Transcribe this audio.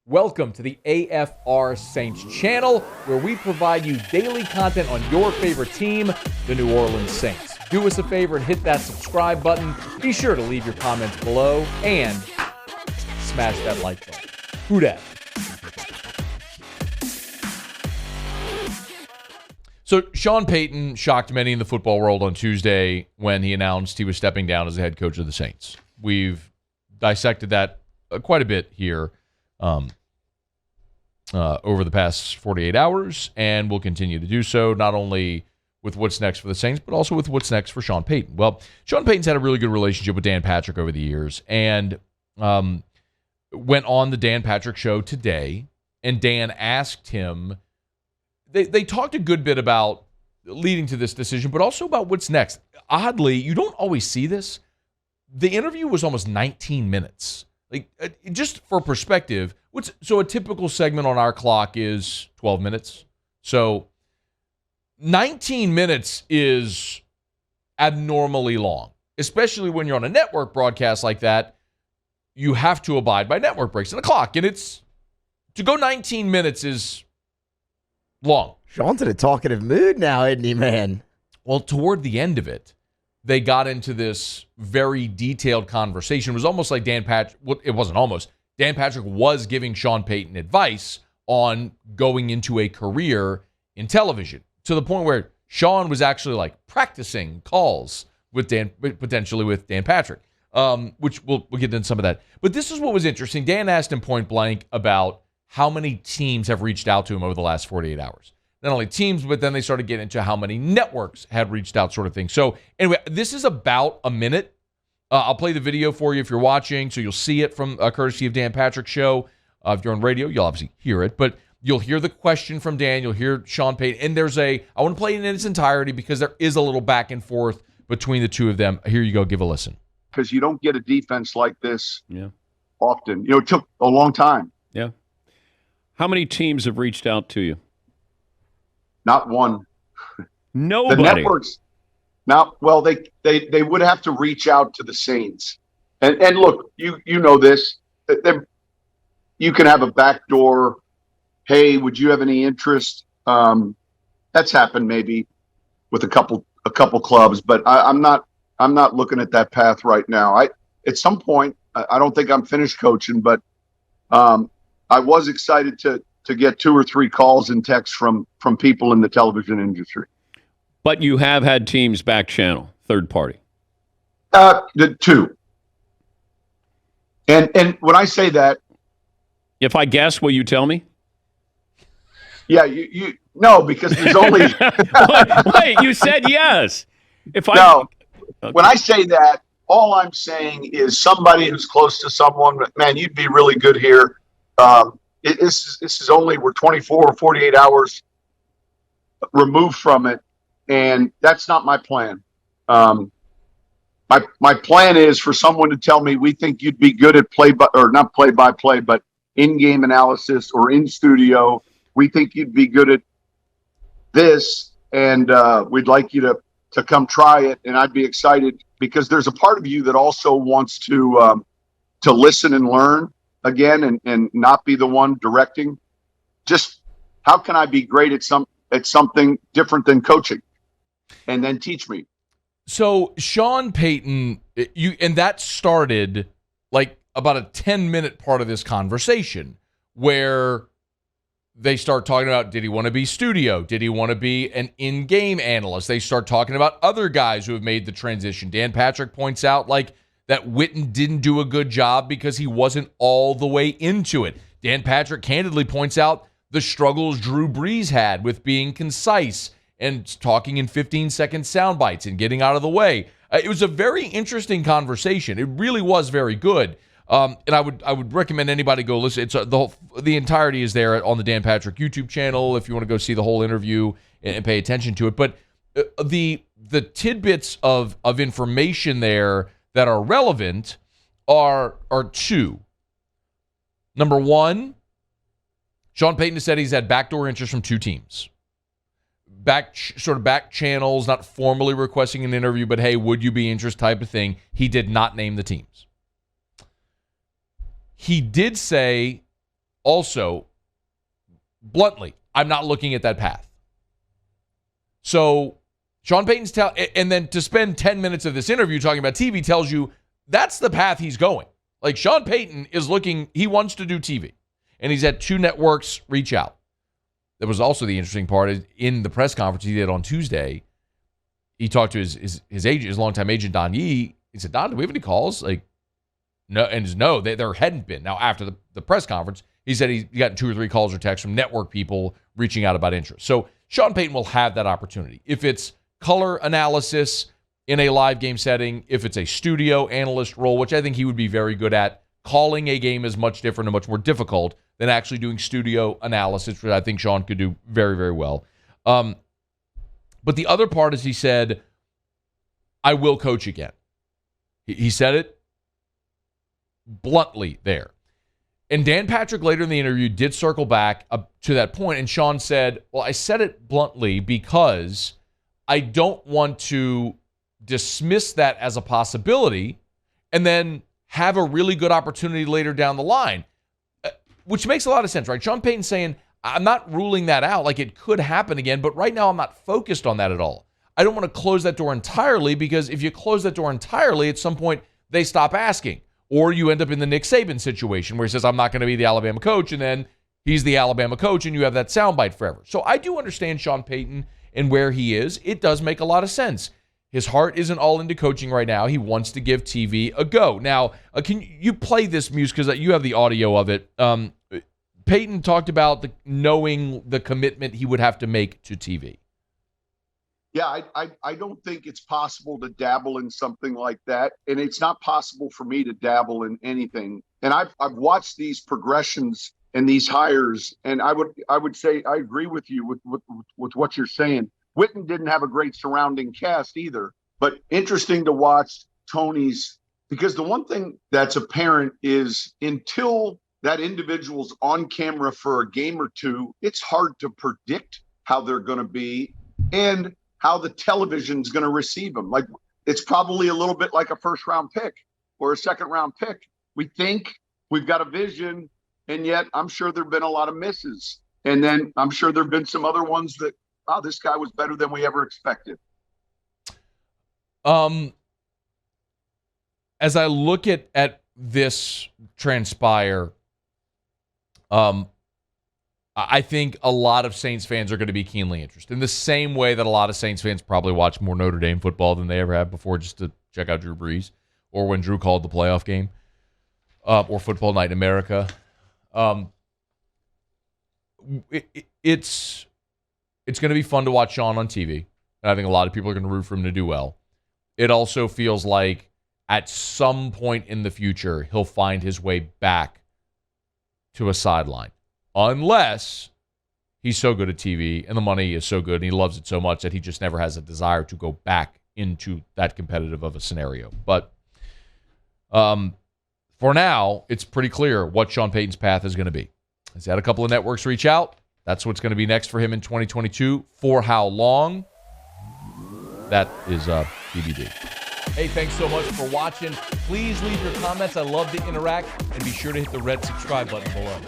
Welcome to the AFR Saints channel, where we provide you daily content on your favorite team, the New Orleans Saints. Do us a favor and hit that subscribe button. Be sure to leave your comments below and smash that like button. Who dat? So Sean Payton shocked many in the football world on Tuesday when he announced he was stepping down as the head coach of the Saints. We've dissected that quite a bit here over the past 48 hours, and we'll continue to do so, not only with what's next for the Saints, but also with what's next for Sean Payton. Well, Sean Payton's had a really good relationship with Dan Patrick over the years, and went on the Dan Patrick show today, and Dan asked him, they talked a good bit about leading to this decision, but also about what's next. Oddly, you don't always see this. The interview was almost 19 minutes. Like, just for perspective, so a typical segment on our clock is 12 minutes. So 19 minutes is abnormally long, especially when you're on a network broadcast like that. You have to abide by network breaks and a clock, and to go 19 minutes is long. Sean's in a talkative mood now, isn't he, man? Well, toward the end of it, they got into this very detailed conversation. It was almost like Dan Patrick, well, it wasn't almost. Dan Patrick was giving Sean Payton advice on going into a career in television, to the point where Sean was actually like practicing calls with potentially with Dan Patrick, which we'll get into some of that. But this is what was interesting. Dan asked him point blank about how many teams have reached out to him over the last 48 hours. Not only teams, but then they started getting into how many networks had reached out, sort of thing. So anyway, this is about a minute. I'll play the video for you if you're watching, so you'll see it from courtesy of Dan Patrick's show. If you're on radio, you'll obviously hear it, but you'll hear the question from Dan. You'll hear Sean Payton, and I want to play it in its entirety because there is a little back and forth between the two of them. Here you go. Give a listen. Because you don't get a defense like this often. It took a long time. Yeah. How many teams have reached out to you? Not one. Nobody. The networks. Now, well, they would have to reach out to the Saints, and look, you know this. You can have a backdoor. Hey, would you have any interest? That's happened maybe with a couple clubs, but I'm not looking at that path right now. At some point, I don't think I'm finished coaching, but I was excited to get 2 or 3 calls and texts from people in the television industry. But you have had teams back channel, third party. The 2. And when I say that, if I guess, will you tell me? Yeah, you no, because there's only Wait, you said yes. No. Okay. When I say that, all I'm saying is somebody who's close to someone, man, you'd be really good here. This is only, we're 24 or 48 hours removed from it, and that's not my plan. My plan is for someone to tell me, we think you'd be good at not play by play, but in-game analysis or in studio. We think you'd be good at this, and we'd like you to come try it. And I'd be excited because there's a part of you that also wants to listen and learn again, and not be the one directing. Just how can I be great at something different than coaching, and then teach me. So Sean Payton, and that started like about a 10-minute part of this conversation where they start talking about, did he want to be studio? Did he want to be an in-game analyst? They start talking about other guys who have made the transition. Dan Patrick points out like that Witten didn't do a good job because he wasn't all the way into it. Dan Patrick candidly points out the struggles Drew Brees had with being concise and talking in 15-second sound bites and getting out of the way. It was a very interesting conversation. It really was very good. And I would recommend anybody go listen. It's the entirety is there on the Dan Patrick YouTube channel if you want to go see the whole interview and pay attention to it. But the tidbits of information there that are relevant are 2. Number 1, Sean Payton has said he's had backdoor interest from 2 teams. Back channels, not formally requesting an interview, but hey, would you be interested type of thing. He did not name the teams. He did say Also, bluntly, I'm not looking at that path. So Sean Payton's and then to spend 10 minutes of this interview talking about TV tells you that's the path he's going. Like, Sean Payton is looking, he wants to do TV. And he's had 2 networks reach out. That was also the interesting part. Is in the press conference he did on Tuesday, he talked to his agent, his longtime agent, Don Yee. He said, Don, do we have any calls? Like, no. And no, there hadn't been. Now, after the press conference, he said he got 2 or 3 calls or texts from network people reaching out about interest. So Sean Payton will have that opportunity. If it's color analysis in a live game setting, if it's a studio analyst role, which I think he would be very good at, calling a game is much different and much more difficult than actually doing studio analysis, which I think Sean could do very, very well. But the other part is he said, I will coach again. He said it bluntly there. And Dan Patrick later in the interview did circle back up to that point, and Sean said, well, I said it bluntly because I don't want to dismiss that as a possibility and then have a really good opportunity later down the line, which makes a lot of sense, right? Sean Payton saying, I'm not ruling that out. Like, it could happen again, but right now I'm not focused on that at all. I don't want to close that door entirely, because if you close that door entirely, at some point they stop asking. Or you end up in the Nick Saban situation where he says, I'm not going to be the Alabama coach, and then he's the Alabama coach, and you have that soundbite forever. So I do understand Sean Payton and where he is. It does make a lot of sense. His heart isn't all into coaching right now. He wants to give TV a go. Now, can you play this music, because you have the audio of it. Payton talked about knowing the commitment he would have to make to TV. Yeah, I don't think it's possible to dabble in something like that. And it's not possible for me to dabble in anything. And I've watched these progressions and these hires, and I would say I agree with you with what you're saying. Witten didn't have a great surrounding cast either. But interesting to watch Tony's, because the one thing that's apparent is until that individual's on camera for a game or two, it's hard to predict how they're going to be and how the television's going to receive them. Like, it's probably a little bit like a first-round pick or a second-round pick. We think we've got a vision, and yet I'm sure there have been a lot of misses. And then I'm sure there have been some other ones that, wow, this guy was better than we ever expected. As I look at this transpire, I think a lot of Saints fans are going to be keenly interested, in the same way that a lot of Saints fans probably watch more Notre Dame football than they ever have before, just to check out Drew Brees, or when Drew called the playoff game, or Football Night in America. It's going to be fun to watch Sean on TV, and I think a lot of people are going to root for him to do well. It also feels like at some point in the future, he'll find his way back to a sideline. Unless he's so good at TV and the money is so good and he loves it so much that he just never has a desire to go back into that competitive of a scenario. But for now, it's pretty clear what Sean Payton's path is going to be. He's had a couple of networks reach out. That's what's going to be next for him in 2022. For how long? That is TBD. Hey, thanks so much for watching. Please leave your comments. I love to interact. And be sure to hit the red subscribe button below.